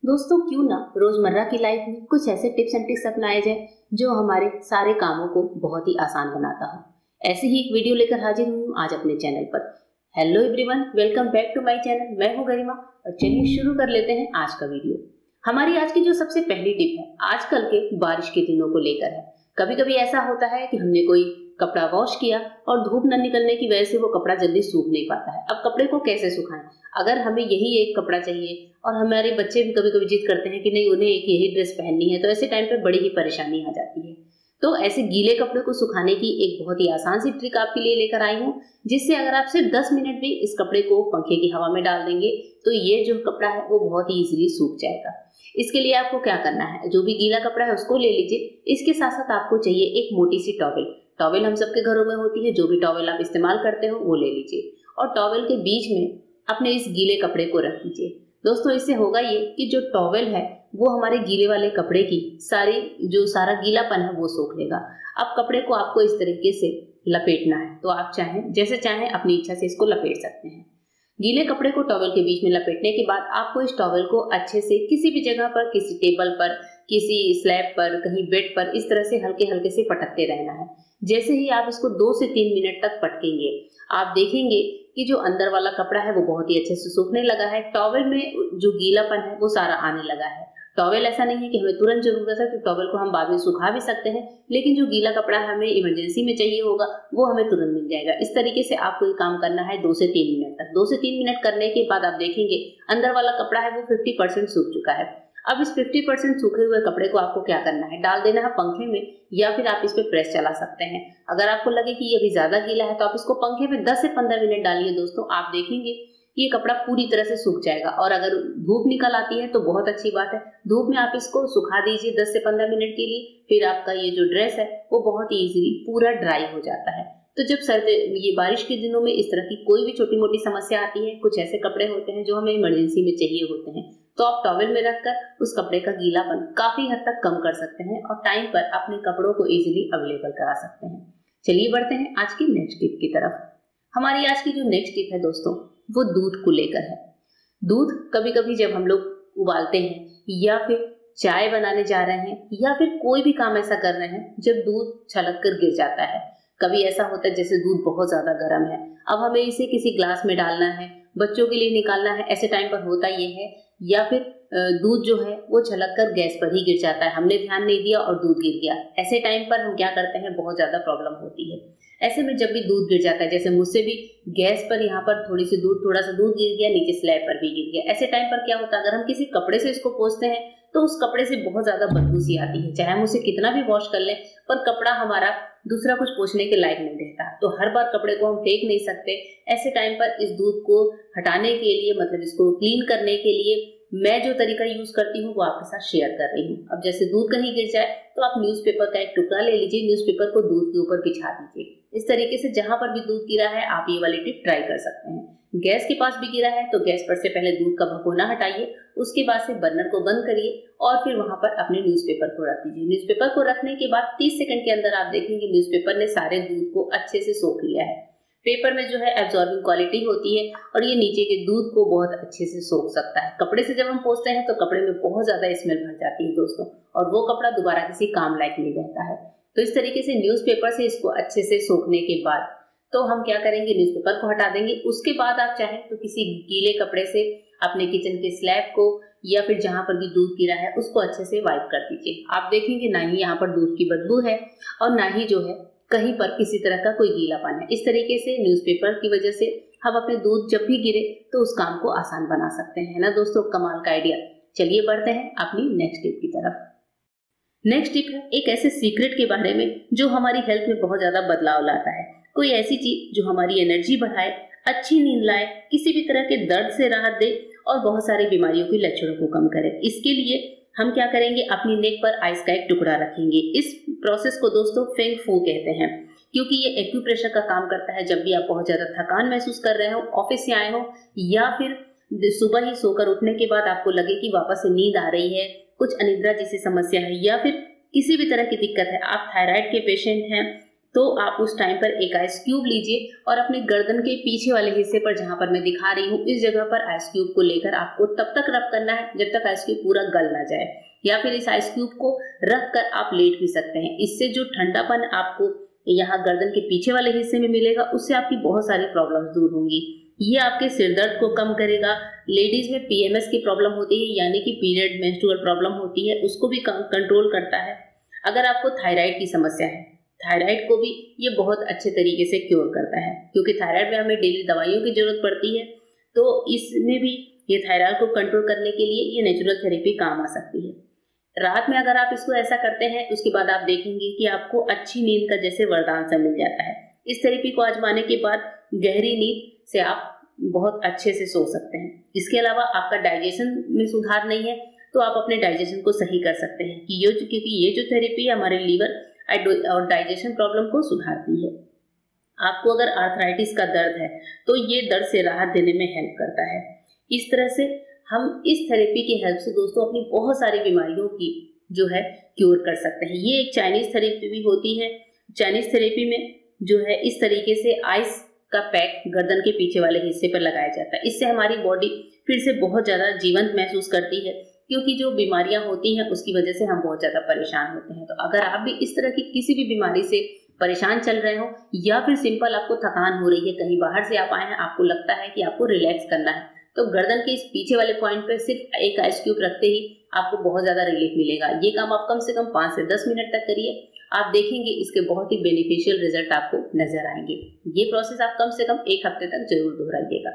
दोस्तों क्यों ना रोजमर्रा की लाइफ में कुछ ऐसे टिप्स एंड ट्रिक्स अपनाए जाए जो हमारे सारे कामों को बहुत ही आसान बनाता हो। ऐसी ही एक वीडियो लेकर हाजिर हुई हूँ आज अपने चैनल पर। Hello everyone, welcome back to my channel. मैं हूँ गरिमा और चलिए शुरू कर लेते हैं आज का वीडियो। हमारी आज की जो सबसे पहली टिप है आजकल के बारिश के दिनों को लेकर है। कभी कभी ऐसा होता है कि हमने कोई कपड़ा वॉश किया और धूप न निकलने की वजह से वो कपड़ा जल्दी सूख नहीं पाता है। अब कपड़े को कैसे सुखाएं? अगर हमें यही एक कपड़ा चाहिए और हमारे बच्चे भी कभी कभी जिद करते हैं कि नहीं उन्हें एक यही ड्रेस पहननी है, तो ऐसे टाइम पे बड़ी ही परेशानी आ जाती है। तो ऐसे गीले कपड़े को सुखाने की एक बहुत ही आसान सी ट्रिक आपके लिए लेकर आई हूँ, जिससे अगर आप सिर्फ 10 मिनट भी इस कपड़े को पंखे की हवा में डाल देंगे तो ये जो कपड़ा है वो बहुत ही इजीली सूख जाएगा। इसके लिए आपको क्या करना है, जो भी गीला कपड़ा है उसको ले लीजिए। इसके साथ साथ आपको चाहिए एक मोटी सी टॉवेल हम सबके घरों में होती है। जो भी टॉवेल आप इस्तेमाल करते हो वो ले लीजिए और टॉवेल के बीच में अपने इस गीले कपड़े को रख दीजिए। दोस्तों इससे होगा ये कि जो टॉवेल है वो हमारे गीले वाले कपड़े की सारा गीलापन है वो सोख लेगा। अब कपड़े को आपको इस तरीके से लपेटना है, तो आप जैसे चाहें अपनी इच्छा से इसको लपेट सकते हैं। गीले कपड़े को टॉवेल के बीच में लपेटने के बाद आपको इस टॉवेल को अच्छे से किसी भी जगह पर, किसी टेबल पर, किसी स्लैब पर, कहीं बेड पर, इस तरह से हल्के हल्के से पटकते रहना है। जैसे ही आप इसको 2 से 3 मिनट तक पटकेंगे आप देखेंगे कि जो अंदर वाला कपड़ा है वो बहुत ही अच्छे से सूखने लगा है। टॉवेल में जो गीलापन है वो सारा आने लगा है। टॉवेल ऐसा नहीं है कि हमें तुरंत जरूरत है, तो टॉवेल को हम बाद में सुखा भी सकते हैं, लेकिन जो गीला कपड़ा हमें इमरजेंसी में चाहिए होगा वो हमें तुरंत मिल जाएगा। इस तरीके से आपको ये काम करना है 2 से 3 मिनट तक। 2 से 3 मिनट करने के बाद आप देखेंगे अंदर वाला कपड़ा है वो 50% सूख चुका है। अब इस 50% सूखे हुए कपड़े को आपको क्या करना है, डाल देना है पंखे में, या फिर आप इस पे प्रेस चला सकते हैं। अगर आपको लगे कि ये अभी ज्यादा गीला है तो आप इसको पंखे में 10 से 15 मिनट डालिए। दोस्तों आप देखेंगे ये कपड़ा पूरी तरह से सूख जाएगा। और अगर धूप निकल आती है तो बहुत अच्छी बात है, धूप में आप इसको सुखा दीजिए 10 से 15 मिनट के लिए। फिर आपका ये जो ड्रेस है वो बहुत ही इजीली पूरा ड्राई हो जाता है। तो जब ये बारिश के दिनों में इस तरह की कोई भी छोटी मोटी समस्या आती है, कुछ ऐसे कपड़े होते हैं जो हमें इमरजेंसी में चाहिए होते हैं, तो आप टॉवेल में रखकर उस कपड़े का गीलापन काफी हद तक कम कर सकते हैं और टाइम पर अपने कपड़ों को इजीली अवेलेबल करा सकते हैं। चलिए बढ़ते हैं आज की नेक्स्ट टिप की तरफ। हमारी आज की जो नेक्स्ट टिप है दोस्तों वो दूध को लेकर है। दूध कभी कभी जब हम लोग उबालते हैं या फिर चाय बनाने जा रहे हैं या फिर कोई भी काम ऐसा कर रहे हैं, जब दूध छलक कर गिर जाता है। कभी ऐसा होता है जैसे दूध बहुत ज्यादा गर्म है, अब हमें इसे किसी ग्लास में डालना है, बच्चों के लिए निकालना है। ऐसे टाइम पर होता ये है, या फिर दूध जो है वो छलक कर गैस पर ही गिर जाता है, हमने ध्यान नहीं दिया और दूध गिर गया। ऐसे टाइम पर हम क्या करते हैं, बहुत ज्यादा प्रॉब्लम होती है। ऐसे में जब भी दूध गिर जाता है, जैसे मुझसे भी गैस पर यहाँ पर थोड़ा सा दूध गिर गया, नीचे स्लैब पर भी गिर गया। ऐसे टाइम पर क्या होता है, अगर हम किसी कपड़े से इसको पोंछते हैं तो उस कपड़े से बहुत ज्यादा बदबू सी आती है। चाहे हम उसे कितना भी वॉश कर लें पर कपड़ा हमारा दूसरा कुछ पोंछने के लायक नहीं रहता। तो हर बार कपड़े को हम फेंक नहीं सकते। ऐसे टाइम पर इस दूध को हटाने के लिए, मतलब इसको क्लीन करने के लिए मैं जो तरीका यूज करती हूँ वो आपके साथ शेयर कर रही हूँ। अब जैसे दूध कहीं गिर जाए तो आप न्यूज़पेपर का एक टुकड़ा ले लीजिए, न्यूज़पेपर को दूध के ऊपर बिछा दीजिए। इस तरीके से जहां पर भी दूध गिरा है आप ये वाली टिप ट्राई कर सकते हैं। गैस के पास भी गिरा है तो गैस पर से पहले दूध का भगोना हटाइए, उसके बाद से बर्नर को बंद करिए और फिर वहां पर अपने न्यूज़पेपर को रख दीजिए। न्यूज़पेपर को रखने के बाद 30 सेकंड के अंदर आप देखेंगे न्यूज़पेपर ने सारे दूध को अच्छे से सोख लिया है। पेपर में जो है एब्जॉर्बिंग क्वालिटी होती है और ये नीचे के दूध को बहुत अच्छे से सोख सकता है। कपड़े से जब हम पोंछते हैं तो कपड़े में बहुत ज्यादा स्मेल भर जाती है दोस्तों, और वो कपड़ा दोबारा किसी काम लायक नहीं रहता है। तो इस तरीके से न्यूज़पेपर से इसको अच्छे से सोखने के बाद तो हम क्या करेंगे, न्यूज़पेपर को हटा देंगे। उसके बाद आप चाहें तो किसी गीले कपड़े से अपने किचन के स्लैब को या फिर जहां पर भी दूध गिरा है उसको अच्छे से वाइप कर दीजिए। आप देखेंगे ना ही यहाँ पर दूध की बदबू है और ना ही जो है कहीं पर किसी तरह का कोई गीलापन है। इस तरीके से न्यूज़पेपर की वजह से हम अपने दूध जब भी गिरे तो उस काम को आसान बना सकते हैं, है ना दोस्तों। कमाल का आइडिया। चलिए बढ़ते हैं अपनी नेक्स्ट टिप की तरफ। नेक्स्ट टिप है एक ऐसे सीक्रेट के बारे में जो हमारी हेल्थ में बहुत ज्यादा बदलाव लाता है। कोई ऐसी चीज जो हमारी एनर्जी बढ़ाए, अच्छी नींद लाए, किसी भी तरह के दर्द से राहत दे और बहुत सारी बीमारियों के लक्षणों को कम करे। इसके लिए हम क्या करेंगे, अपनी नेक पर आइस का एक टुकड़ा रखेंगे। इस प्रोसेस को दोस्तों फेंग फू कहते हैं, क्योंकि ये एक्यूप्रेशर का काम करता है। जब भी आप बहुत ज्यादा थकान महसूस कर रहे हो, ऑफिस से आए हो या फिर सुबह ही सोकर उठने के बाद आपको लगे कि वापस से नींद आ रही है, कुछ अनिद्रा जैसी समस्या है या फिर किसी भी तरह की दिक्कत है, आप थायराइड के पेशेंट हैं, तो आप उस टाइम पर एक आइस क्यूब लीजिए और अपने गर्दन के पीछे वाले हिस्से पर, जहां पर मैं दिखा रही हूँ, इस जगह पर आइस क्यूब को लेकर आपको तब तक रब करना है जब तक आइस क्यूब पूरा गल ना जाए, या फिर इस आइस क्यूब को रख कर आप लेट भी सकते हैं। इससे जो ठंडापन आपको यहाँ गर्दन के पीछे वाले हिस्से में मिलेगा, उससे आपकी बहुत सारी प्रॉब्लम्स दूर होंगी। ये आपके सिर दर्द को कम करेगा। लेडीज में पीएमएस की प्रॉब्लम होती है, यानी कि पीरियड मेंस्ट्रुअल प्रॉब्लम होती है, उसको भी कंट्रोल करता है। अगर आपको थायराइड की समस्या है, थायराइड को भी ये बहुत अच्छे तरीके से क्योर करता है, क्योंकि थायराइड में हमें डेली दवाइयों की जरूरत पड़ती है। तो इसमें भी ये थायराइड को कंट्रोल करने के लिए ये नेचुरल थेरेपी काम आ सकती है। रात में अगर आप इसको ऐसा करते हैं, उसके बाद आप देखेंगे कि आपको अच्छी नींद का जैसे वरदान सा मिल जाता है। इस थेरेपी को आजमाने के बाद गहरी नींद से आप बहुत अच्छे से सो सकते हैं। इसके अलावा आपका डाइजेशन में सुधार नहीं है तो आप अपने डाइजेशन को सही कर सकते हैं क्योंकि ये जो थेरेपी है हमारे लीवर और डाइजेशन प्रॉब्लम को सुधारती है। आपको अगर आर्थराइटिस का दर्द है तो ये दर्द से राहत देने में हेल्प करता है। इस तरह से हम इस थेरेपी की हेल्प से दोस्तों अपनी बहुत सारी बीमारियों की जो है क्योर कर सकते हैं। ये एक चाइनीज थेरेपी भी होती है। चाइनीज थेरेपी में जो है इस तरीके से आइस का पैक गर्दन के पीछे वाले हिस्से पर लगाया जाता है। इससे हमारी बॉडी फिर से बहुत ज्यादा जीवंत महसूस करती है, क्योंकि जो बीमारियां होती हैं उसकी वजह से हम बहुत ज्यादा परेशान होते हैं। तो अगर आप भी इस तरह की किसी भी बीमारी से परेशान चल रहे हो, या फिर सिंपल आपको थकान हो रही है, कहीं बाहर से आप आए हैं, आपको लगता है कि आपको रिलैक्स करना है, तो गर्दन के इस पीछे वाले पॉइंट पर सिर्फ एक आइस क्यूब रखते ही आपको बहुत ज्यादा रिलीफ मिलेगा। ये काम आप कम से कम 5 से 10 मिनट तक करिए, आप देखेंगे इसके बहुत ही बेनिफिशियल रिजल्ट आपको नजर आएंगे। ये प्रोसेस आप कम से कम 1 हफ्ते तक जरूर दोहराइएगा।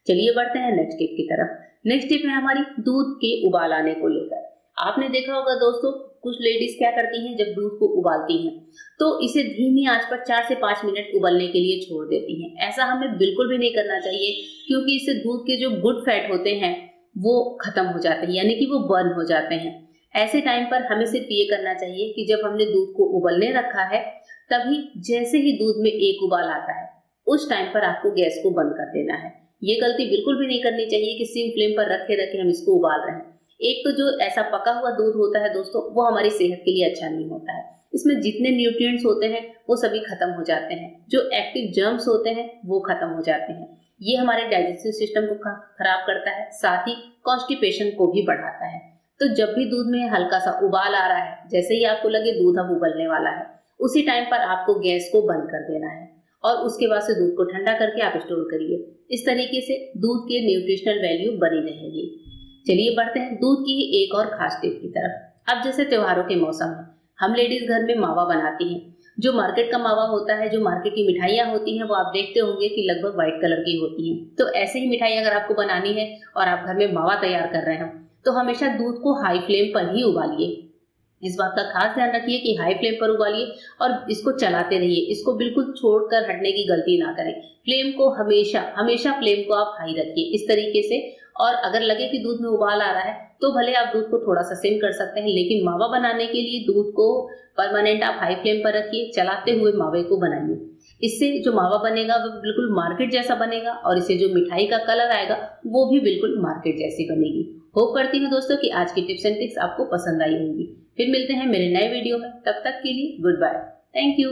चलिए बढ़ते हैं नेक्स्ट टिप की तरफ। नेक्स्ट टिप है हमारी दूध के उबाल आने को लेकर। आपने देखा होगा दोस्तों, कुछ लेडीज क्या करती हैं, जब दूध को उबालती हैं तो इसे धीमी आंच पर 4 से 5 मिनट उबलने के लिए छोड़ देती हैं। ऐसा हमें बिल्कुल भी नहीं करना चाहिए, क्योंकि इससे दूध के जो गुड फैट होते हैं वो खत्म हो जाते हैं, यानी कि वो बर्न हो जाते हैं। ऐसे टाइम पर हमें सिर्फ ये करना चाहिए कि जब हमने दूध को उबलने रखा है, तभी जैसे ही दूध में एक उबाल आता है, उस टाइम पर आपको गैस को बंद कर देना है। ये गलती बिल्कुल भी नहीं करनी चाहिए कि सिम फ्लेम पर रखे रखे हम इसको उबाल रहे हैं। एक तो जो ऐसा पका हुआ दूध होता है दोस्तों, वो हमारी सेहत के लिए अच्छा नहीं होता है। इसमें जितने न्यूट्रिएंट्स होते हैं वो सभी खत्म हो जाते हैं, जो एक्टिव जर्म्स होते हैं वो खत्म हो जाते हैं। ये हमारे डाइजेस्टिव सिस्टम को खराब करता है, साथ ही कॉन्स्टिपेशन को भी बढ़ाता है। तो जब भी दूध में हल्का सा उबाल आ रहा है, जैसे ही आपको लगे दूध अब उबलने वाला है, उसी टाइम पर आपको गैस को बंद कर देना है और उसके बाद से दूध को ठंडा करके आप स्टोर करिए। इस तरीके से दूध के न्यूट्रिशनल वैल्यू बनी रहेगी। चलिए बढ़ते हैं दूध की एक और खास टिप की तरफ। अब जैसे त्योहारों के मौसम है, हम लेडीज घर में मावा बनाती हैं। जो मार्केट का मावा होता है, जो मार्केट की मिठाइयाँ होती हैं, वो आप देखते होंगे कि लगभग व्हाइट कलर की होती हैं। तो ऐसे ही मिठाई अगर आपको बनानी है और आप घर में मावा तैयार कर रहे हैं, तो हमेशा दूध को हाई फ्लेम पर ही उबालिए। इस बात का खास ध्यान रखिए कि हाई फ्लेम पर उबालिए और इसको चलाते रहिए। इसको बिल्कुल छोड़कर हटने की गलती ना करें। फ्लेम को हमेशा फ्लेम को आप हाई रखिए इस तरीके से। और अगर लगे कि दूध में उबाल आ रहा है तो भले आप दूध को थोड़ा सा सिम कर सकते हैं, लेकिन मावा बनाने के लिए दूध को परमानेंट आप हाई फ्लेम पर रखिए, चलाते हुए मावे को बनाइए। इससे जो मावा बनेगा वो बिल्कुल मार्केट जैसा बनेगा और इससे जो मिठाई का कलर आएगा वो भी बिल्कुल मार्केट जैसी बनेगी। होप करती हूँ दोस्तों कि आज की टिप्स एंड ट्रिक्स आपको पसंद आई होंगी। फिर मिलते हैं मेरे नए वीडियो में, तब तक के लिए गुड बाय, थैंक यू।